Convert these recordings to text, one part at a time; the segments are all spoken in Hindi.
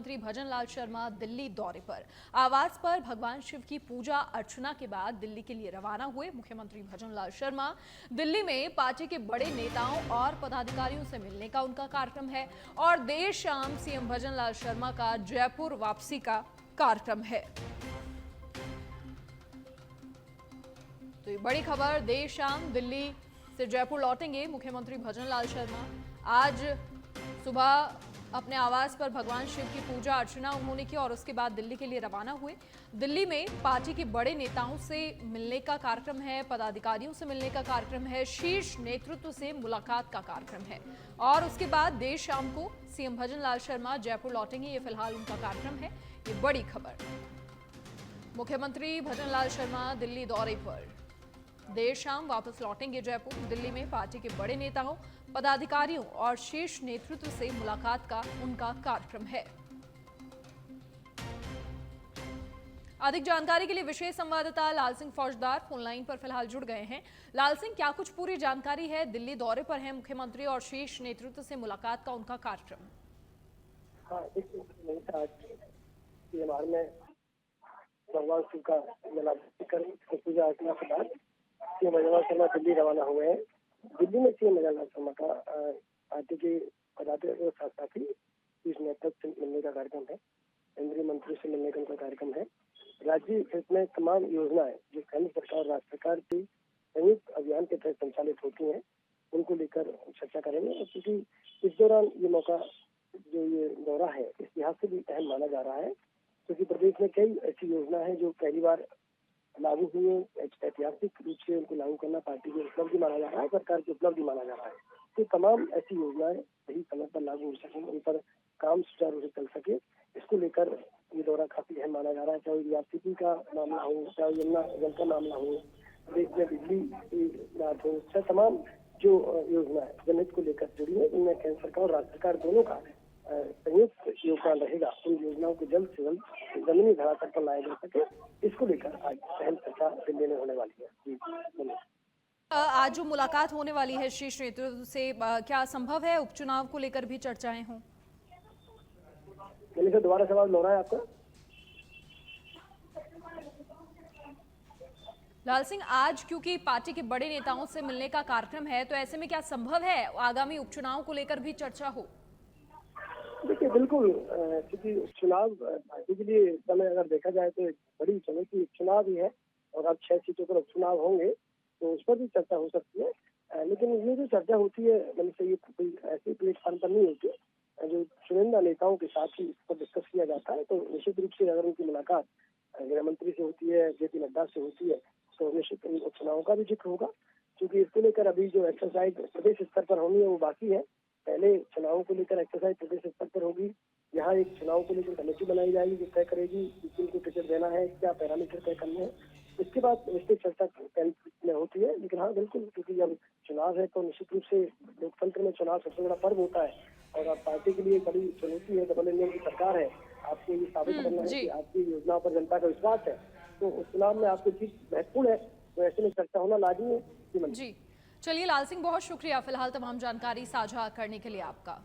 मुख्यमंत्री भजन लाल शर्मा दिल्ली दौरे पर। आवास पर भगवान शिव की पूजा अर्चना के बाद दिल्ली के लिए रवाना हुए मुख्यमंत्री भजन लाल शर्मा। दिल्ली में पार्टी के बड़े नेताओं और पदाधिकारियों से मिलने का उनका कार्यक्रम है और देर शाम सीएम भजन लाल शर्मा का जयपुर वापसी का कार्यक्रम है। तो ये बड़ी खबर, देर शाम दिल्ली से जयपुर लौटेंगे मुख्यमंत्री भजन लाल शर्मा। आज सुबह अपने आवास पर भगवान शिव की पूजा अर्चना उन्होंने की और उसके बाद दिल्ली के लिए रवाना हुए। दिल्ली में पार्टी के बड़े नेताओं से मिलने का कार्यक्रम है, पदाधिकारियों से मिलने का कार्यक्रम है, शीर्ष नेतृत्व से मुलाकात का कार्यक्रम है और उसके बाद देर शाम को सीएम भजन लाल शर्मा जयपुर लौटेंगे। ये फिलहाल उनका कार्यक्रम है। ये बड़ी खबर, मुख्यमंत्री भजन लाल शर्मा दिल्ली दौरे पर, देर शाम वापस लौटेंगे जयपुर। दिल्ली में पार्टी के बड़े नेताओं, पदाधिकारियों और शीर्ष नेतृत्व से मुलाकात का उनका कार्यक्रम है। अधिक जानकारी के लिए विशेष संवाददाता लाल सिंह फौजदार फोन लाइन पर फिलहाल जुड़ गए हैं। लाल सिंह, क्या कुछ पूरी जानकारी है? दिल्ली दौरे पर है मुख्यमंत्री और शीर्ष नेतृत्व से मुलाकात का उनका कार्यक्रम। हाँ, में भगवान शिव का पूजा अर्चना के बाद सीएम भजन लाल शर्मा दिल्ली रवाना हुए हैं। दिल्ली में सीएम भजन लाल शर्मा का पार्टी के पदाधिकारियों के साथ ही शीर्ष नेतृत्व से मिलने का कार्यक्रम है, केंद्रीय मंत्री से मिलने का उनका कार्यक्रम है। राज्य हित में तमाम योजनाएं जो केंद्र सरकार और राज्य सरकार की संयुक्त अभियान के तहत संचालित होती हैं, उनको लेकर चर्चा करेंगे। क्योंकि इस दौरान ये मौका, जो ये दौरा है, इस लिहाज से भी अहम माना जा रहा है क्योंकि प्रदेश में कई ऐसी योजना है जो पहली बार लागू हुई है। ऐतिहासिक रूप से उनको लागू करना पार्टी की उपलब्धि माना जा रहा है, सरकार की उपलब्धि माना जा रहा है। तो तमाम ऐसी योजनाएं सही समय पर लागू हो सकें, उन पर काम सुचारू रूप से चल सके, इसको लेकर ये दौरा काफी अहम माना जा रहा है। चाहे यूनिवर्सिटी का मामला हो, चाहे यमुना जल का मामला हो, प्रदेश में बिजली की बात हो, चाहे तमाम जो योजना है जनहित को लेकर जुड़ी है, इनमें केंद्र सरकार और राज्य सरकार दोनों का संयुक्त योगदान रहेगा। उन योजनाओं को जल्द से जल्द जमीनी धरातल पर लाया जा सके, इसको लेकर आज अहम चर्चा दिल्ली में होने वाली है। जी, आज जो मुलाकात होने वाली है शीर्ष नेतृत्व से, क्या संभव है उपचुनाव को लेकर भी चर्चाएं हों? दोबारा सवाल दोहराएं आपका। लाल सिंह, आज क्योंकि पार्टी के बड़े नेताओं से मिलने का कार्यक्रम है, तो ऐसे में क्या संभव है आगामी उपचुनाव को लेकर भी चर्चा हो? देखिए, बिल्कुल, क्योंकि चुनाव पार्टी के लिए समय अगर देखा जाए तो एक बड़ी समय की चुनाव ही है और अब 6 सीटों पर उपचुनाव होंगे तो उस पर भी चर्चा हो सकती है। लेकिन ये जो चर्चा होती है, मतलब से ये कोई ऐसी प्लेटफॉर्म पर नहीं होती जो चुनिंदा नेताओं के साथ ही इस पर डिस्कस किया जाता है। तो निश्चित रूप से अगर उनकी मुलाकात गृह मंत्री से होती है, जेपी नड्डा से होती है, तो निश्चित उपचुनाव का भी जिक्र होगा। क्योंकि इसको लेकर अभी जो एक्सरसाइज प्रदेश स्तर पर होनी है वो बाकी है। पहले चुनाव को लेकर एक्सरसाइज प्रदेश स्तर पर होगी। यहाँ एक चुनाव को लेकर कमेटी बनाई जाएगी जो तय करेगी किनको टिकट देना है, क्या पैरामीटर तय करने हैं। इसके बाद विस्तृत चर्चा में होती है। लेकिन हाँ, बिल्कुल, क्योंकि जब चुनाव है तो निश्चित रूप से लोकतंत्र में चुनाव सबसे बड़ा पर्व होता है और अब पार्टी के लिए बड़ी चुनौती है। डबल इंजन की सरकार है, आपको ये साबित करना है कि आपकी योजनाओं पर जनता का विश्वास है, तो उस चुनाव में आपकी जीत महत्वपूर्ण है। तो ऐसे में चर्चा होना लाजमी है। जी, चलिए लाल सिंह, बहुत शुक्रिया फिलहाल तमाम जानकारी साझा करने के लिए आपका।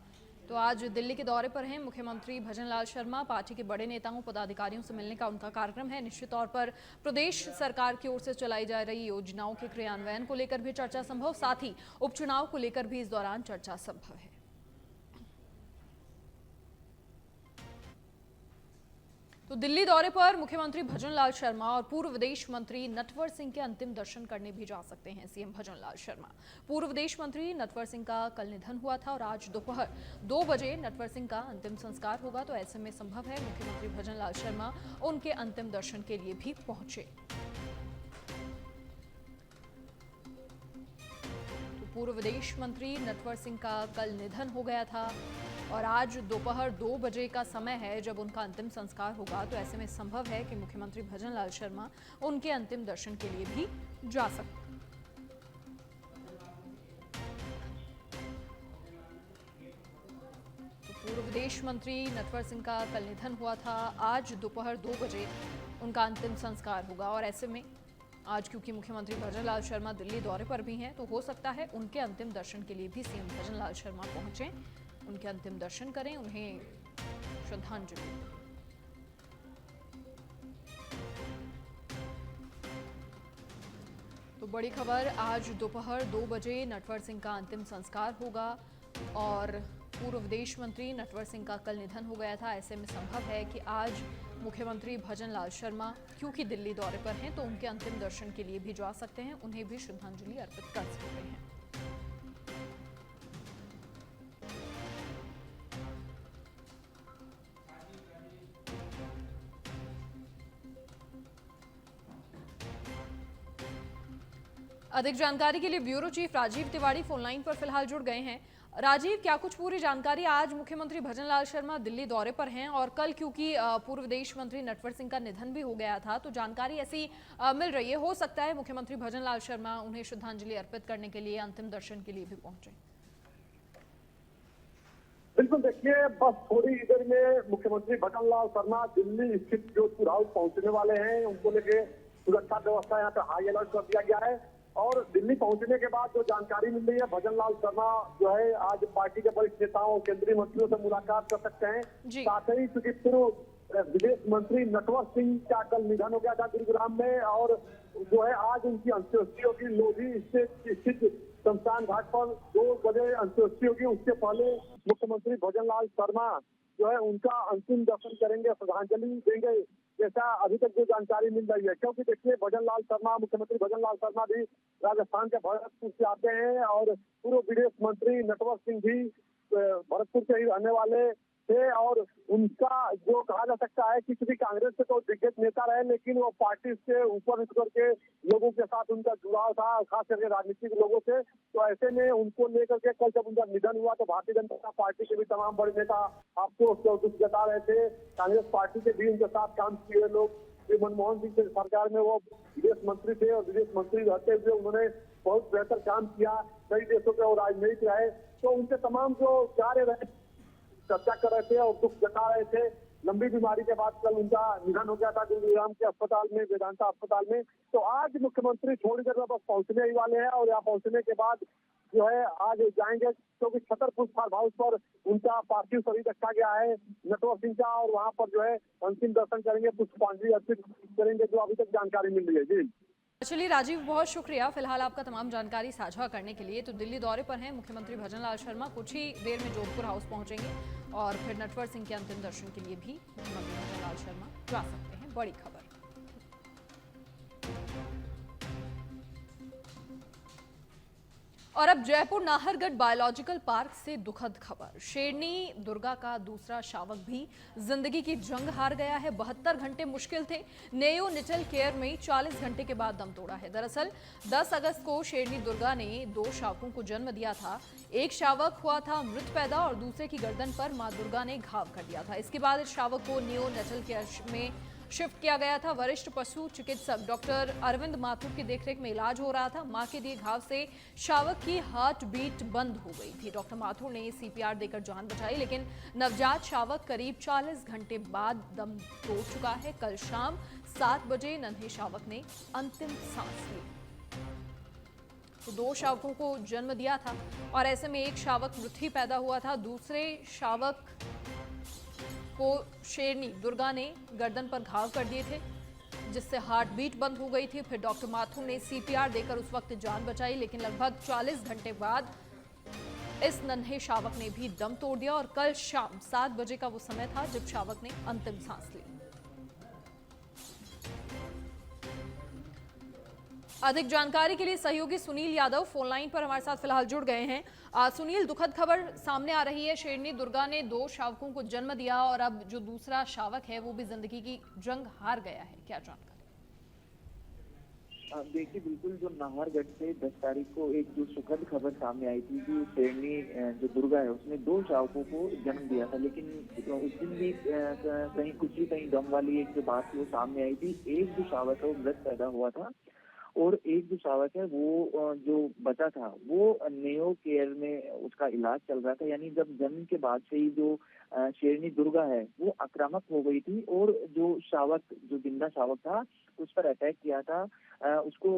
तो आज दिल्ली के दौरे पर हैं मुख्यमंत्री भजन लाल शर्मा। पार्टी के बड़े नेताओं, पदाधिकारियों से मिलने का उनका कार्यक्रम है। निश्चित तौर पर प्रदेश सरकार की ओर से चलाई जा रही योजनाओं के क्रियान्वयन को लेकर भी चर्चा संभव, साथ ही उपचुनाव को लेकर भी इस दौरान चर्चा संभव है। तो दिल्ली दौरे पर मुख्यमंत्री भजन लाल शर्मा और पूर्व विदेश मंत्री नटवर सिंह के अंतिम दर्शन करने भी जा सकते हैं सीएम भजन लाल शर्मा। पूर्व विदेश मंत्री नटवर सिंह का कल निधन हुआ था और आज दोपहर 2 बजे नटवर सिंह का अंतिम संस्कार होगा। तो ऐसे में संभव है मुख्यमंत्री भजन लाल शर्मा उनके अंतिम दर्शन के लिए भी पहुंचे। तो पूर्व विदेश मंत्री नटवर सिंह का कल निधन हो गया था और आज दोपहर 2 बजे का समय है जब उनका अंतिम संस्कार होगा। तो ऐसे में संभव है कि मुख्यमंत्री भजन लाल शर्मा उनके अंतिम दर्शन के लिए भी जा सकते हैं। तो पूर्व विदेश मंत्री नटवर सिंह का कल निधन हुआ था, आज दोपहर 2 बजे उनका अंतिम संस्कार होगा और ऐसे में आज क्योंकि मुख्यमंत्री भजन लाल शर्मा दिल्ली दौरे पर भी हैं, तो हो सकता है उनके अंतिम दर्शन के लिए भी सीएम भजन लाल शर्मा पहुंचे, उनके अंतिम दर्शन करें, उन्हें श्रद्धांजलि। तो बड़ी खबर, आज दोपहर 2 बजे नटवर सिंह का अंतिम संस्कार होगा और पूर्व विदेश मंत्री नटवर सिंह का कल निधन हो गया था। ऐसे में संभव है कि आज मुख्यमंत्री भजन लाल शर्मा क्योंकि दिल्ली दौरे पर हैं तो उनके अंतिम दर्शन के लिए भी जा सकते हैं, उन्हें भी श्रद्धांजलि अर्पित कर सकते हैं। अधिक जानकारी के लिए bureau chief Rajiv Tiwari phone line पर फिलहाल जुड़ गए हैं। राजीव, क्या कुछ पूरी जानकारी, आज मुख्यमंत्री भजन लाल शर्मा दिल्ली दौरे पर हैं और कल क्योंकि पूर्व विदेश मंत्री नटवर सिंह का निधन भी हो गया था तो जानकारी ऐसी मिल रही है, हो सकता है मुख्यमंत्री भजन लाल शर्मा उन्हें श्रद्धांजलि अर्पित करने के लिए अंतिम दर्शन के लिए भी पहुंचे। बिल्कुल, देखिए बस थोड़ी ही देर में मुख्यमंत्री भजन लाल शर्मा दिल्ली स्थित जोधपुर हाउस पहुंचने वाले हैं। उनको लेके सुरक्षा व्यवस्था यहाँ पे हाई अलर्ट कर दिया गया है और दिल्ली पहुंचने के बाद जो जानकारी मिल रही है, भजन लाल शर्मा जो है आज पार्टी के वरिष्ठ नेताओं केंद्रीय मंत्रियों से मुलाकात कर सकते हैं। साथ ही चूंकि पूर्व विदेश मंत्री नटवर सिंह का कल निधन हो गया था गुरुग्राम में और जो है आज उनकी अंत्येष्टि होगी लोधी स्थित शमशान घाट पर 2 बजे अंत्येष्टि होगी। उसके पहले मुख्यमंत्री भजन लाल शर्मा जो है उनका अंतिम दर्शन करेंगे, श्रद्धांजलि देंगे, जैसा अभी तक जो जानकारी मिल रही है। क्योंकि देखिए भजन लाल शर्मा, मुख्यमंत्री भजन लाल शर्मा भी राजस्थान के भरतपुर से आते हैं और पूर्व विदेश मंत्री नटवर सिंह भी भरतपुर के ही रहने वाले थे और उनका जो कहा जा सकता है कि क्योंकि कांग्रेस से तो दिग्गज नेता रहे लेकिन वो पार्टी से ऊपर उठ करके लोगों के साथ उनका जुड़ाव था, खास करके राजनीतिक लोगों से। तो ऐसे में उनको लेकर के कल जब उनका निधन हुआ तो भारतीय जनता पार्टी के भी तमाम बड़े नेता आपको दुख जता रहे थे। कांग्रेस पार्टी के भी उनके साथ काम किए लोग मनमोहन सिंह की सरकार में वो विदेश मंत्री थे और विदेश मंत्री रहते हुए उन्होंने बहुत बेहतर काम किया, कई देशों के वो राजनीतिक रहे। तो उनके तमाम जो कार्य रहे चर्चा कर रहे थे और दुख जता रहे थे। लंबी बीमारी के बाद कल उनका निधन हो गया था गुरुग्राम के अस्पताल में, वेदांता अस्पताल में। तो आज मुख्यमंत्री थोड़ी देर में बस पहुंचने ही वाले हैं और यहाँ पहुंचने के बाद जो है आज जाएंगे क्योंकि छतरपुर फार्म हाउस पर उनका पार्थिव शरीर रखा गया है नटवर सिंह का और वहाँ पर जो है अंतिम दर्शन करेंगे, पुष्पांजलि अर्पित करेंगे, जो अभी तक जानकारी मिल रही है। जी चलिए राजीव, बहुत शुक्रिया फिलहाल आपका तमाम जानकारी साझा करने के लिए। तो दिल्ली दौरे पर हैं मुख्यमंत्री भजन लाल शर्मा, कुछ ही देर में जोधपुर हाउस पहुंचेंगे और फिर नटवर सिंह के अंतिम दर्शन के लिए भी मुख्यमंत्री भजन लाल शर्मा जा सकते हैं। बड़ी खबर। और अब जयपुर नाहरगढ़ बायोलॉजिकल पार्क से दुखद खबर, शेरनी दुर्गा का दूसरा शावक भी जिंदगी की जंग हार गया है। 72 घंटे मुश्किल थे, नेयो निटल केयर में 40 घंटे के बाद दम तोड़ा है। दरअसल 10 अगस्त को शेरनी दुर्गा ने 2 शावकों को जन्म दिया था। एक शावक हुआ था मृत पैदा और दूसरे की गर्दन पर मां दुर्गा ने घाव कर दिया था। इसके बाद इस शावक को नेयो निटल केयर में शिफ्ट किया गया था। वरिष्ठ पशु चिकित्सक डॉक्टर अरविंद माथुर की देखरेख में इलाज हो रहा था। मां के दिए घाव से शावक की हार्ट बीट बंद हो गई थी। डॉक्टर माथुर ने सीपीआर देकर जान बचाई, लेकिन नवजात शावक करीब 40 घंटे बाद दम तोड़ चुका है। कल शाम 7 बजे नन्हे शावक ने अंतिम सांस ली। तो 2 शावकों को जन्म दिया था और ऐसे में एक शावक मृत ही पैदा हुआ था। दूसरे शावक को शेरनी दुर्गा ने गर्दन पर घाव कर दिए थे जिससे हार्ट बीट बंद हो गई थी। फिर डॉक्टर माथुर ने सीपीआर देकर उस वक्त जान बचाई, लेकिन लगभग 40 घंटे बाद इस नन्हे शावक ने भी दम तोड़ दिया और कल शाम 7 बजे का वो समय था जब शावक ने अंतिम सांस ली। अधिक जानकारी के लिए सहयोगी सुनील यादव फोन लाइन पर हमारे साथ फिलहाल जुड़ गए हैं। सुनील, दुखद खबर सामने आ रही है, शेरनी दुर्गा ने 2 शावकों को जन्म दिया और अब जो दूसरा शावक है वो भी जिंदगी की जंग हार गया है, क्या जानकारी? देखिए, बिल्कुल जो नाहरगढ़ से 10 तारीख को एक जो सुखद खबर सामने आई थी कि शेरनी जो दुर्गा है उसने 2 शावकों को जन्म दिया था, लेकिन उस दिन भी कहीं दम वाली एक जो बात थी वो सामने आई थी। एक जो शावक है वो मृत पैदा हुआ था और एक जो शावक है वो जो बचा था वो नेओ केयर में उसका इलाज चल रहा था। यानी जब जन्म के बाद से ही जो शेरनी दुर्गा है वो आक्रामक हो गई थी और जो शावक, जो जिंदा शावक था, उस पर अटैक किया था, उसको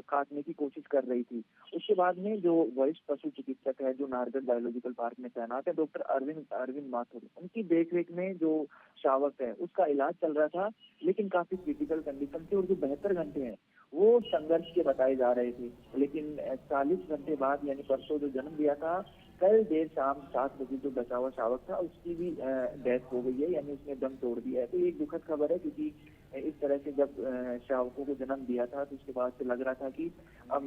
काटने की कोशिश कर रही थी। उसके बाद में जो वरिष्ठ पशु चिकित्सक है जो नाहरगढ़ बायोलॉजिकल पार्क में तैनात है, डॉक्टर अरविंद माथुर, उनकी देखरेख में जो शावक है उसका इलाज चल रहा था, लेकिन काफी क्रिटिकल कंडीशन थी और जो 72 घंटे हैं वो संघर्ष के बताए जा रहे थे। लेकिन 40 घंटे बाद यानी परसों जो जन्म दिया था, कल देर शाम 7 बजे जो बचा हुआ शावक था उसकी भी डेथ हो गई है, यानी उसने दम तोड़ दिया है। तो ये एक दुखद खबर है, क्योंकि इस तरह से जब शावकों को जन्म दिया था तो उसके बाद से लग रहा था कि अब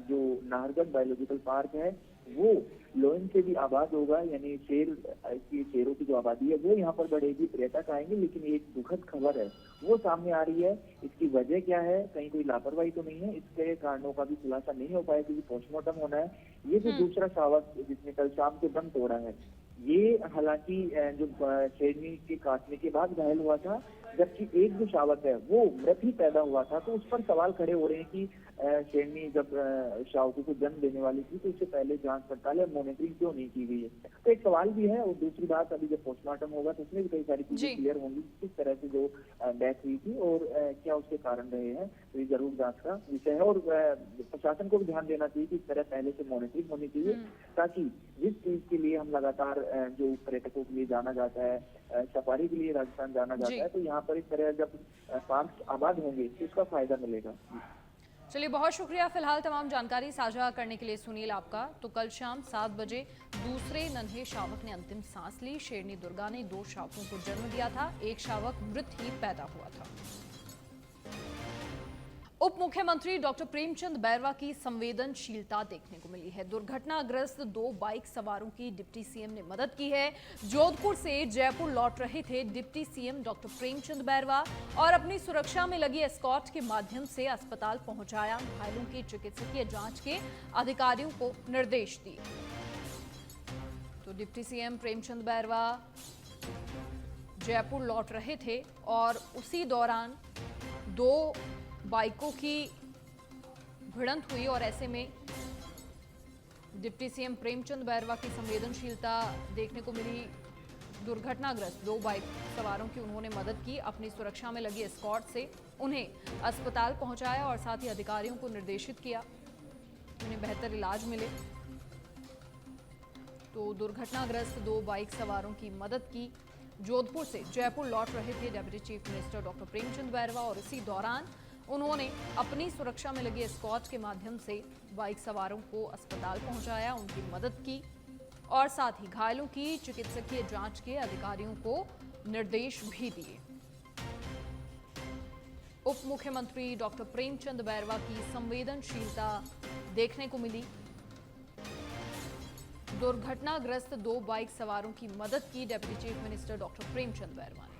जो नाहरगढ़ बायोलॉजिकल पार्क है वो लोयन से भी आबाद होगा, यानी शेरों की जो आबादी है वो यहाँ पर बढ़ेगी, पर्यटक आएंगे। लेकिन एक दुखद खबर है वो सामने आ रही है। इसकी वजह क्या है? कहीं कोई लापरवाही तो नहीं है? इसके कारणों का भी खुलासा नहीं हो पाया क्योंकि पोस्टमार्टम होना है। ये जो दूसरा शावक जिसने कल शाम को दम तोड़ा है, ये हालांकि जो शेरनी के काटने के बाद घायल हुआ था, जबकि एक जो शावक है वो मृत ही पैदा हुआ था। तो उस पर सवाल खड़े हो रहे हैं कि शेरनी जब शावकों को जन्म देने वाली थी तो उससे पहले जांच पड़ताल या मॉनिटरिंग क्यों नहीं की गई है? तो एक सवाल भी है। और दूसरी बात, अभी जब पोस्टमार्टम होगा तो उसमें भी कई सारी चीजें क्लियर होंगी, किस तरह से जो डेथ हुई थी और क्या उसके कारण रहे हैं। तो ये जरूर जांच का विषय है और प्रशासन को भी ध्यान देना चाहिए कि इस तरह पहले से मॉनिटरिंग होनी चाहिए, ताकि जिस चीज के लिए हम लगातार जो पर्यटकों के लिए जाना जाता है, सफारी के लिए राजस्थान जाना जाता है, तो यहाँ पर इस तरह जब पार्क आबाद होंगे तो उसका फायदा मिलेगा। चलिए, बहुत शुक्रिया फिलहाल तमाम जानकारी साझा करने के लिए सुनील आपका। तो कल शाम 7 बजे दूसरे नन्हे शावक ने अंतिम सांस ली। शेरनी दुर्गा ने 2 शावकों को जन्म दिया था, एक शावक मृत ही पैदा हुआ था। उप मुख्यमंत्री डॉक्टर प्रेमचंद बैरवा की संवेदनशीलता देखने को मिली है। दुर्घटनाग्रस्त 2 बाइक सवारों की डिप्टी सीएम ने मदद की है। जोधपुर से जयपुर लौट रहे थे deputy CM doctor Premchand Bairwa और अपनी सुरक्षा में लगी एस्कॉर्ट के माध्यम से अस्पताल पहुंचाया। घायलों की चिकित्सकीय जांच के अधिकारियों को निर्देश दिए। तो डिप्टी सीएम प्रेमचंद बैरवा जयपुर लौट रहे थे और उसी दौरान 2 बाइकों की भिड़ंत हुई और ऐसे में डिप्टी सीएम प्रेमचंद बैरवा की संवेदनशीलता देखने को मिली। दुर्घटनाग्रस्त 2 बाइक सवारों की उन्होंने मदद की। अपनी सुरक्षा में लगी एस्कॉर्ट से उन्हें अस्पताल पहुंचाया और साथ ही अधिकारियों को निर्देशित किया उन्हें बेहतर इलाज मिले। तो दुर्घटनाग्रस्त 2 बाइक सवारों की मदद की। जोधपुर से जयपुर लौट रहे थे deputy chief minister doctor Premchand Bairwa और इसी दौरान उन्होंने अपनी सुरक्षा में लगे एस्कॉर्ट के माध्यम से बाइक सवारों को अस्पताल पहुंचाया, उनकी मदद की और साथ ही घायलों की चिकित्सकीय जांच के अधिकारियों को निर्देश भी दिए। उप मुख्यमंत्री डॉक्टर प्रेमचंद बैरवा की संवेदनशीलता देखने को मिली। दुर्घटनाग्रस्त 2 बाइक सवारों की मदद की deputy chief minister doctor Premchand Bairwa ने।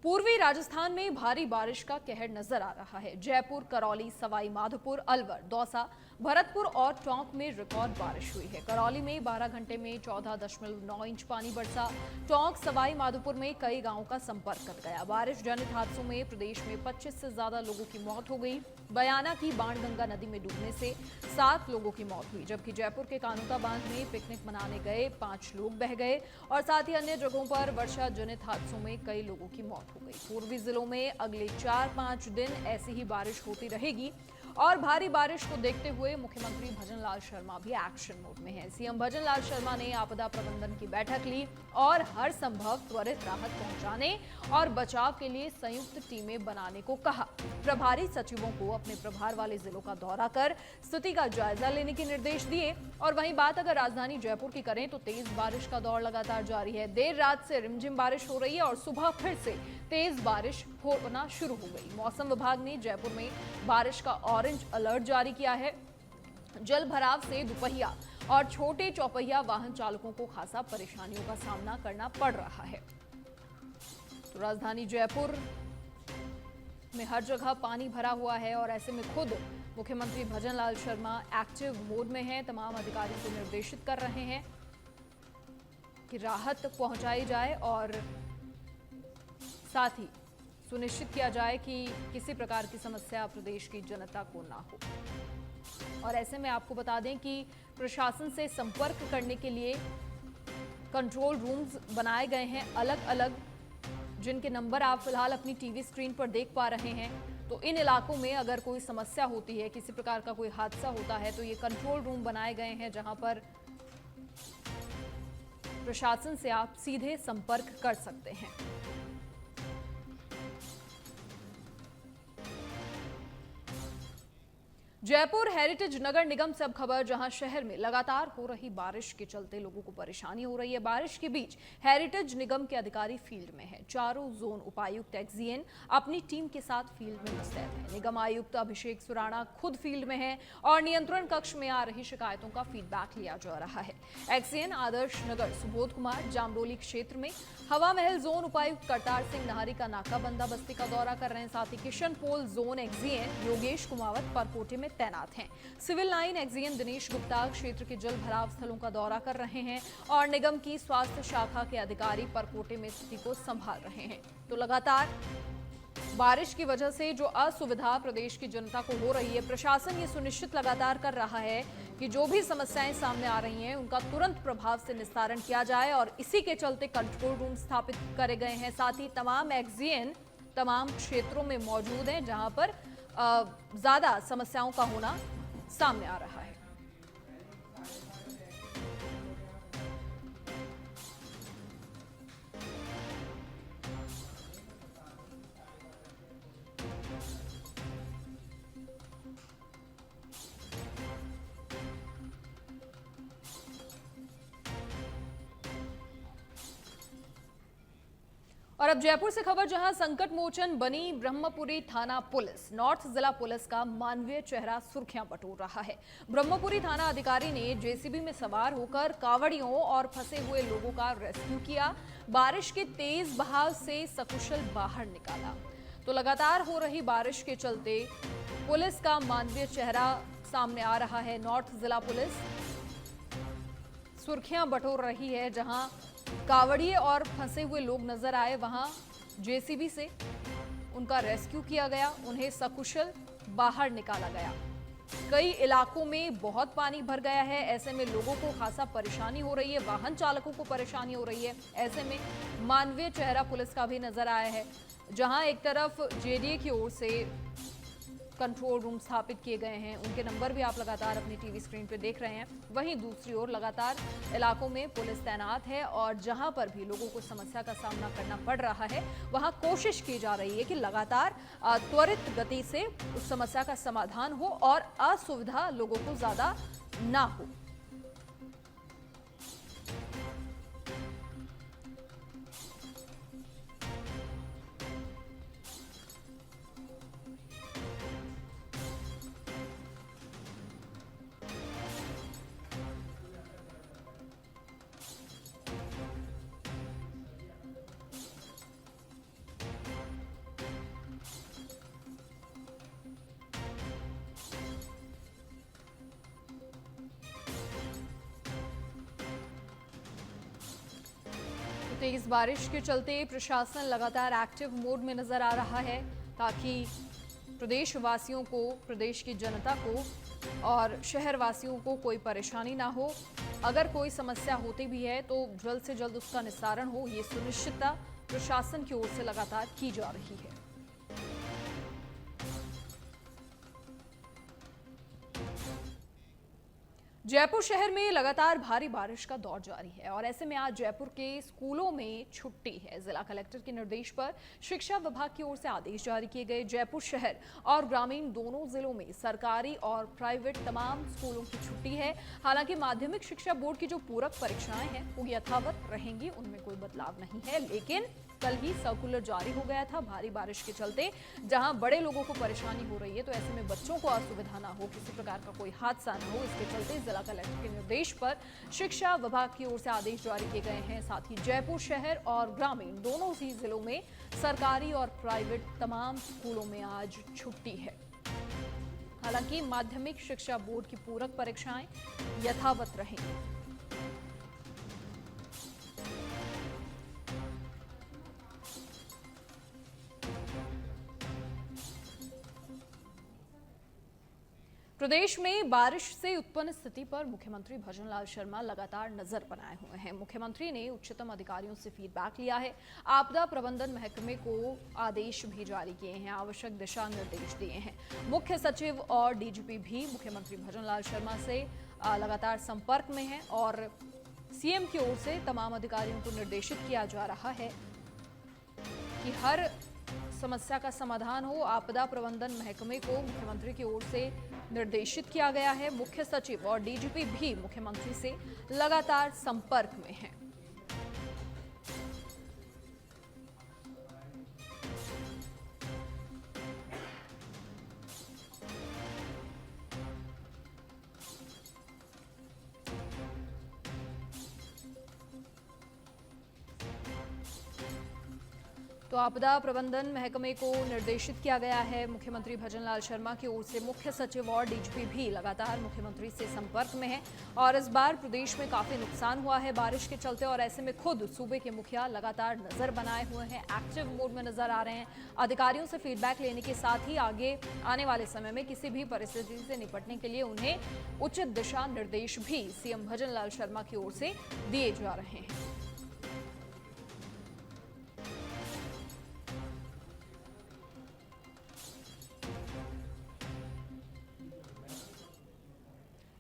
पूर्वी राजस्थान में भारी बारिश का कहर नजर आ रहा है। जयपुर, करौली, सवाई माधोपुर, अलवर, दौसा, भरतपुर और टोंक में रिकॉर्ड बारिश हुई है। करौली में 12 घंटे में 14.9 इंच पानी बरसा। टोंक, सवाई माधोपुर में कई गांवों का संपर्क कट गया। बारिश जनित हादसों में प्रदेश में 25 से ज्यादा लोगों की मौत हो गई। बयाना की बाणगंगा नदी में डूबने से 7 लोगों की मौत हुई, जबकि जयपुर के कानूता बांध में पिकनिक मनाने गए 5 लोग बह गए और साथ ही अन्य जगहों पर वर्षा जनित हादसों में कई लोगों की मौत हो गई। पूर्वी जिलों में अगले 4-5 दिन ऐसी ही बारिश होती रहेगी और भारी बारिश को देखते हुए मुख्यमंत्री भजनलाल शर्मा भी एक्शन मोड में हैं। सीएम भजनलाल शर्मा ने आपदा प्रबंधन की बैठक ली और हर संभव त्वरित राहत पहुंचाने और बचाव के लिए संयुक्त टीमें बनाने को कहा। प्रभारी सचिवों को अपने प्रभार वाले जिलों का दौरा कर स्थिति का जायजा लेने के निर्देश दिए। और वहीं बात अगर राजधानी जयपुर की करें तो तेज बारिश का दौर लगातार जारी है। देर रात से रिमझिम बारिश हो रही है और सुबह फिर से तेज बारिश होना शुरू हो गई। मौसम विभाग ने जयपुर में बारिश का ऑरेंज अलर्ट जारी किया है। जल भराव से दुपहिया और छोटे चौपहिया वाहन चालकों को खासा परेशानियों का सामना करना पड़ रहा है। तो राजधानी जयपुर में हर जगह पानी भरा हुआ है और ऐसे में खुद मुख्यमंत्री भजनलाल शर्मा एक्टिव मोड में हैं। तमाम अधिकारियों को निर्देशित कर रहे हैं कि राहत पहुंचाई जाए और साथ ही सुनिश्चित किया जाए कि किसी प्रकार की समस्या प्रदेश की जनता को ना हो। और ऐसे में आपको बता दें कि प्रशासन से संपर्क करने के लिए कंट्रोल रूम्स बनाए गए हैं अलग अलग, जिनके नंबर आप फिलहाल अपनी टीवी स्क्रीन पर देख पा रहे हैं। तो इन इलाकों में अगर कोई समस्या होती है, किसी प्रकार का कोई हादसा होता है, तो ये कंट्रोल रूम बनाए गए हैं जहां पर प्रशासन से आप सीधे संपर्क कर सकते हैं। जयपुर हेरिटेज नगर निगम से अब खबर, जहां शहर में लगातार हो रही बारिश के चलते लोगों को परेशानी हो रही है। बारिश के बीच हेरिटेज निगम के अधिकारी फील्ड में हैं। चारों जोन उपायुक्त एक्सीएन अपनी टीम के साथ फील्ड में मुस्तैद हैं। निगम आयुक्त अभिषेक सुराणा खुद फील्ड में हैं और नियंत्रण कक्ष में आ रही शिकायतों का फीडबैक लिया जा रहा है। एक्सीएन आदर्श नगर सुबोध कुमार जामडोली क्षेत्र में, हवा महल जोन उपायुक्त करतार सिंह नाहरी का नाका बंदोबस्ती का दौरा कर रहे हैं। साथ ही किशन पोल जोन एक्सीएन योगेश कुमावत परकोटे में तैनात हैं। Civil line XEN Dinesh Gupta क्षेत्र के जल भराव स्थलों का दौरा कर रहे हैं और निगम की स्वास्थ्य शाखा के अधिकारी परकोटे में स्थिति को संभाल रहे हैं। तो लगातार बारिश की वजह से जो असुविधा प्रदेश की जनता को हो रही है, प्रशासन ये सुनिश्चित लगातार कर रहा है कि जो भी समस्याएं सामने आ रही हैं उनका तुरंत प्रभाव से निस्तारण किया जाए और इसी के चलते कंट्रोल रूम स्थापित करे गए हैं। साथ ही तमाम एक्सीएन तमाम क्षेत्रों में मौजूद हैं जहां पर ज्यादा समस्याओं का होना सामने आ रहा है। और अब जयपुर से खबर, जहां संकट मोचन बनी ब्रह्मपुरी थाना पुलिस। नॉर्थ जिला पुलिस का मानवीय चेहरा सुर्खियां बटोर रहा है। ब्रह्मपुरी थाना अधिकारी ने जेसीबी में सवार होकर कावड़ियों और फंसे हुए लोगों का रेस्क्यू किया। बारिश के तेज बहाव से सकुशल बाहर निकाला। तो लगातार हो रही बारिश के चलते पुलिस का मानवीय चेहरा सामने आ रहा है। नॉर्थ जिला पुलिस सुर्खियां बटोर रही है। जहां कावड़िए और फंसे हुए लोग नजर आए, वहां जेसीबी से उनका रेस्क्यू किया गया, उन्हें सकुशल बाहर निकाला गया। कई इलाकों में बहुत पानी भर गया है, ऐसे में लोगों को खासा परेशानी हो रही है, वाहन चालकों को परेशानी हो रही है। ऐसे में मानवीय चेहरा पुलिस का भी नजर आया है, जहां एक तरफ जेडीए की ओर से कंट्रोल रूम स्थापित किए गए हैं, उनके नंबर भी आप लगातार अपनी टीवी स्क्रीन पर देख रहे हैं। वहीं दूसरी ओर लगातार इलाकों में पुलिस तैनात है और जहां पर भी लोगों को समस्या का सामना करना पड़ रहा है, वहां कोशिश की जा रही है कि लगातार त्वरित गति से उस समस्या का समाधान हो और असुविधा लोगों को ज्यादा ना हो। तेज बारिश के चलते प्रशासन लगातार एक्टिव मोड में नजर आ रहा है, ताकि प्रदेश वासियों को, प्रदेश की जनता को और शहर वासियों को कोई परेशानी ना हो। अगर कोई समस्या होती भी है तो जल्द से जल्द उसका निस्तारण हो, ये सुनिश्चितता प्रशासन की ओर से लगातार की जा रही है। जयपुर शहर में लगातार भारी बारिश का दौर जारी है और ऐसे में आज जयपुर के स्कूलों में छुट्टी है। जिला कलेक्टर के निर्देश पर शिक्षा विभाग की ओर से आदेश जारी किए गए। जयपुर शहर और ग्रामीण दोनों जिलों में सरकारी और प्राइवेट तमाम स्कूलों की छुट्टी है। हालांकि माध्यमिक शिक्षा बोर्ड की जो पूरक परीक्षाएं हैं वो यथावत रहेंगी, उनमें कोई बदलाव नहीं है। लेकिन कल ही सर्कुलर जारी हो गया था भारी बारिश के चलते, जहां बड़े लोगों को परेशानी हो रही है, तो ऐसे में बच्चों को असुविधा ना हो, किसी प्रकार का कोई हादसा ना हो, इसके चलते जिला कलेक्टर के निर्देश पर शिक्षा विभाग की ओर से आदेश जारी किए गए हैं। साथ ही जयपुर शहर और ग्रामीण दोनों ही जिलों में सरकारी और प्राइवेट तमाम स्कूलों में आज छुट्टी है। हालांकि माध्यमिक शिक्षा बोर्ड की पूरक परीक्षाएं यथावत रहेंगी। प्रदेश में बारिश से उत्पन्न स्थिति पर मुख्यमंत्री भजनलाल शर्मा लगातार नजर बनाए हुए हैं। मुख्यमंत्री ने उच्चतम अधिकारियों से फीडबैक लिया है, आपदा प्रबंधन महकमे को आदेश भी जारी किए हैं, आवश्यक दिशा निर्देश दिए हैं। मुख्य सचिव और डीजीपी भी मुख्यमंत्री भजनलाल शर्मा से लगातार संपर्क में हैं और सीएम की ओर से तमाम अधिकारियों को निर्देशित किया जा रहा है कि हर समस्या का समाधान हो। आपदा प्रबंधन महकमे को मुख्यमंत्री की ओर से निर्देशित किया गया है। मुख्य सचिव और डीजीपी भी मुख्यमंत्री से लगातार संपर्क में हैं। तो आपदा प्रबंधन महकमे को निर्देशित किया गया है। मुख्यमंत्री भजनलाल शर्मा की ओर से मुख्य सचिव और डीजीपी भी लगातार मुख्यमंत्री से संपर्क में हैं और इस बार प्रदेश में काफी नुकसान हुआ है बारिश के चलते और ऐसे में खुद सूबे के मुखिया लगातार नजर बनाए हुए हैं, एक्टिव मोड में नजर आ रहे हैं। अधिकारियों से फीडबैक लेने के साथ ही आगे आने वाले समय में किसी भी परिस्थिति से निपटने के लिए उन्हें उचित दिशा निर्देश भी सीएम भजनलाल शर्मा की ओर से दिए जा रहे हैं।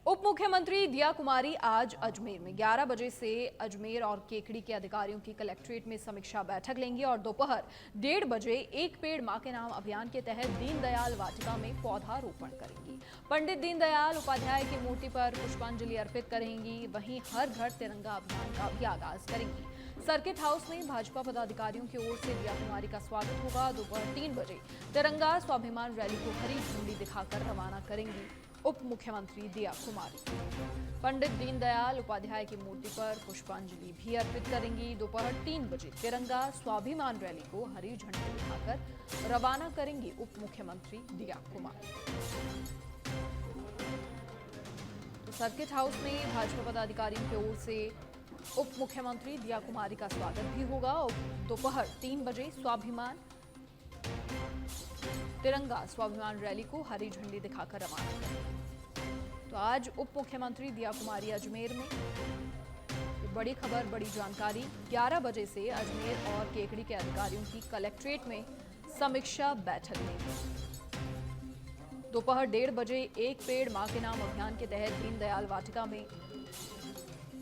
उप मुख्यमंत्री दिया कुमारी आज अजमेर में 11 बजे से अजमेर और केकड़ी के अधिकारियों की कलेक्ट्रेट में समीक्षा बैठक लेंगे और दोपहर 1:30 बजे एक पेड़ मां के नाम अभियान के तहत दीनदयाल वाटिका में पौधारोपण करेंगी। पंडित दीनदयाल उपाध्याय की मूर्ति पर पुष्पांजलि अर्पित करेंगी। वहीं हर घर तिरंगा अभियान का भी आगाज करेंगी। सर्किट हाउस में भाजपा पदाधिकारियों की ओर से दिया कुमारी का स्वागत होगा। दोपहर 3 बजे तिरंगा स्वाभिमान रैली को हरी झंडी दिखाकर रवाना करेंगी उप मुख्यमंत्री दिया कुमारी। पंडित दीनदयाल उपाध्याय की मूर्ति पर पुष्पांजलि भी अर्पित करेंगी। दोपहर 3 बजे तिरंगा स्वाभिमान रैली को हरी झंडी दिखाकर रवाना करेंगी उप मुख्यमंत्री दिया कुमारी। तो सर्किट हाउस में भाजपा पदाधिकारियों की ओर से उप मुख्यमंत्री दिया कुमारी का स्वागत भी होगा और दोपहर 3 बजे तिरंगा स्वाभिमान रैली को हरी झंडी दिखाकर रवाना करेंगे। तो आज उप मुख्यमंत्री दिया कुमारी अजमेर में। बड़ी खबर, बड़ी जानकारी। 11 बजे से अजमेर और केकड़ी के अधिकारियों की कलेक्ट्रेट में समीक्षा बैठक लेंगे। दोपहर 1:30 बजे एक पेड़ मां के नाम अभियान के तहत दीनदयाल वाटिका में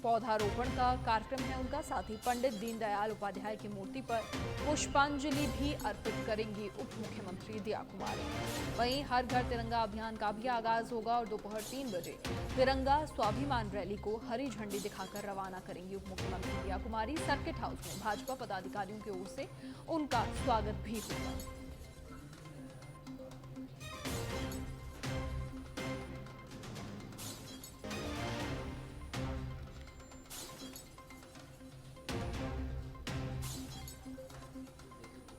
पौधारोपण का कार्यक्रम है उनका। साथ ही पंडित दीनदयाल उपाध्याय की मूर्ति पर पुष्पांजलि भी अर्पित करेंगी उप मुख्यमंत्री दिया कुमारी। वहीं हर घर तिरंगा अभियान का भी आगाज होगा और दोपहर 3 बजे तिरंगा स्वाभिमान रैली को हरी झंडी दिखाकर रवाना करेंगी उप मुख्यमंत्री दिया कुमारी। सर्किट हाउस में भाजपा पदाधिकारियों की ओर से उनका स्वागत भी होगा।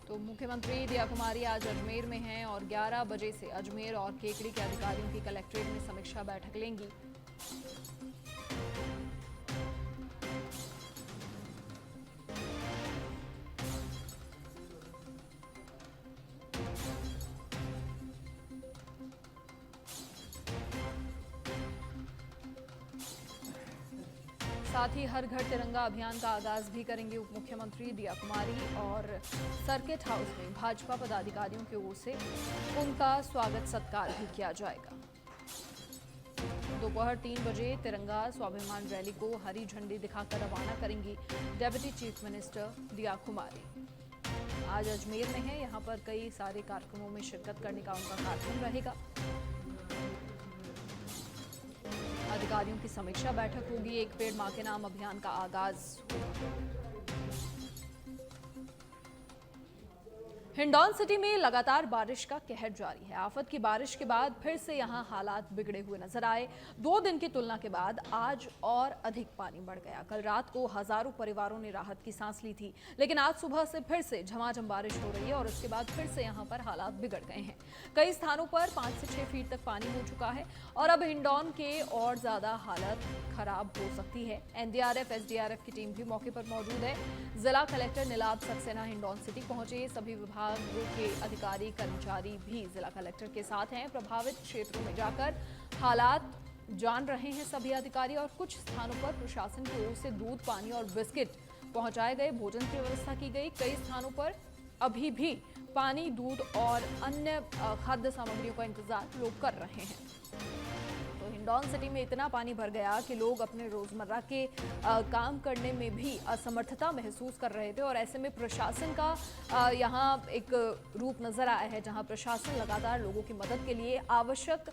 तो मुख्यमंत्री दिया कुमारी आज अजमेर में हैं और 11 बजे से अजमेर और केकड़ी के अधिकारियों की कलेक्ट्रेट में समीक्षा बैठक लेंगी। साथ ही हर घर तिरंगा अभियान का आगाज भी करेंगे उप मुख्यमंत्री दिया कुमारी और सर्किट हाउस में भाजपा पदाधिकारियों की ओर से उनका स्वागत सत्कार भी किया जाएगा। दोपहर 3 बजे तिरंगा स्वाभिमान रैली को हरी झंडी दिखाकर रवाना करेंगी डेप्यूटी चीफ मिनिस्टर दिया कुमारी। आज अजमेर में है, यहाँ पर कई सारे कार्यक्रमों में शिरकत करने का उनका कार्यक्रम रहेगा। अधिकारियों की समीक्षा बैठक होगी। एक पेड़ मां के नाम अभियान का आगाज होगा। हिंडौन सिटी में लगातार बारिश का कहर जारी है। आफत की बारिश के बाद फिर से यहां हालात बिगड़े हुए नजर आए। 2 दिन की तुलना के बाद आज और अधिक पानी बढ़ गया। कल रात को हजारों परिवारों ने राहत की सांस ली थी, लेकिन आज सुबह से फिर से झमाझम बारिश हो रही है और उसके बाद फिर से यहां पर हालात बिगड़ गए हैं। कई स्थानों पर 5 से 6 फीट तक पानी हो चुका है और अब हिंडौन के और ज्यादा हालत खराब हो सकती है। एनडीआरएफ, एसडीआरएफ की टीम भी मौके पर मौजूद है। जिला कलेक्टर नीलाभ सक्सेना हिंडौन सिटी पहुंचे। सभी विभागों के अधिकारी कर्मचारी भी जिला कलेक्टर के साथ हैं। प्रभावित क्षेत्रों में जाकर हालात जान रहे हैं सभी अधिकारी और कुछ स्थानों पर प्रशासन की ओर से दूध, पानी और बिस्किट पहुंचाए गए, भोजन की व्यवस्था की गई। कई स्थानों पर अभी भी पानी, दूध और अन्य खाद्य सामग्रियों का इंतजार लोग कर रहे हैं। तो हिंडौन सिटी में इतना पानी भर गया कि लोग अपने रोजमर्रा के काम करने में भी असमर्थता महसूस कर रहे थे और ऐसे में प्रशासन का यहाँ एक रूप नजर आया है, जहाँ प्रशासन लगातार लोगों की मदद के लिए आवश्यक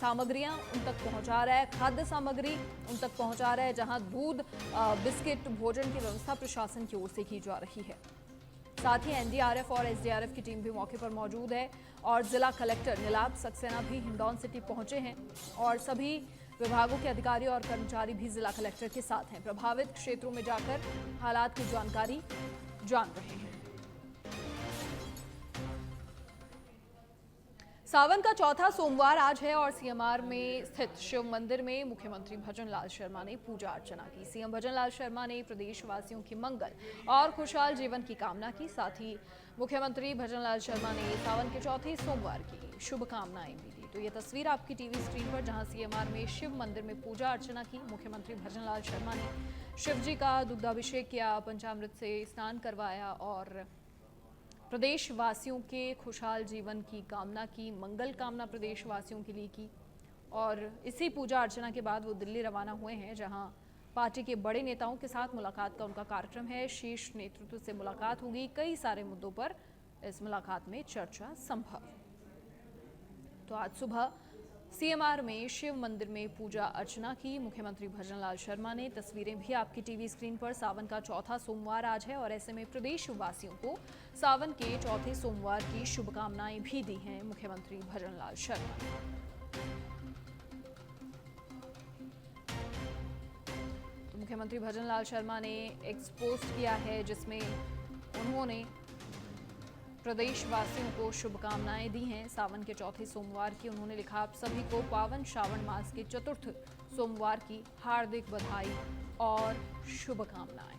सामग्रियां उन तक पहुंचा रहा है, खाद्य सामग्री उन तक पहुंचा रहा है, जहां दूध, बिस्किट, भोजन की व्यवस्था प्रशासन की ओर से की जा रही है। साथ ही एनडीआरएफ और एसडीआरएफ की टीम भी मौके पर मौजूद है और जिला कलेक्टर नीलाभ सक्सेना भी हिंडौन सिटी पहुंचे हैं और सभी विभागों के अधिकारी और कर्मचारी भी जिला कलेक्टर के साथ हैं। प्रभावित क्षेत्रों में जाकर हालात की जानकारी जान रहे हैं। सावन का चौथा सोमवार आज है और सीएमआर में स्थित शिव मंदिर में मुख्यमंत्री भजनलाल शर्मा ने पूजा अर्चना की। सीएम भजनलाल शर्मा ने प्रदेशवासियों की मंगल और खुशहाल जीवन की कामना की। साथ ही मुख्यमंत्री भजनलाल शर्मा ने सावन के चौथे सोमवार की शुभकामनाएं भी दी। तो ये तस्वीर आपकी टीवी स्क्रीन पर, जहां सीएमआर में शिव मंदिर में पूजा अर्चना की। मुख्यमंत्री भजनलाल शर्मा ने शिव जी का दुग्धाभिषेक किया, पंचामृत से स्नान करवाया और प्रदेशवासियों के खुशहाल जीवन की कामना की, मंगल कामना प्रदेशवासियों के लिए की। और इसी पूजा अर्चना के बाद वो दिल्ली रवाना हुए हैं, जहां पार्टी के बड़े नेताओं के साथ मुलाकात का उनका कार्यक्रम है। शीर्ष नेतृत्व से मुलाकात होगी, कई सारे मुद्दों पर इस मुलाकात में चर्चा संभव। तो आज सुबह सीएमआर में शिव मंदिर में पूजा अर्चना की मुख्यमंत्री भजनलाल शर्मा ने। तस्वीरें भी आपकी टीवी स्क्रीन पर। सावन का चौथा सोमवार आज है और ऐसे में प्रदेशवासियों को सावन के चौथे सोमवार की शुभकामनाएं भी दी हैं मुख्यमंत्री भजनलाल शर्मा ने। तो मुख्यमंत्री भजनलाल शर्मा ने एक्स पोस्ट किया है, जिसमें उन्होंने प्रदेशवासियों को शुभकामनाएं दी हैं सावन के चौथे सोमवार की। उन्होंने लिखा, आप सभी को पावन श्रावण मास के चतुर्थ सोमवार की हार्दिक बधाई और शुभकामनाएं।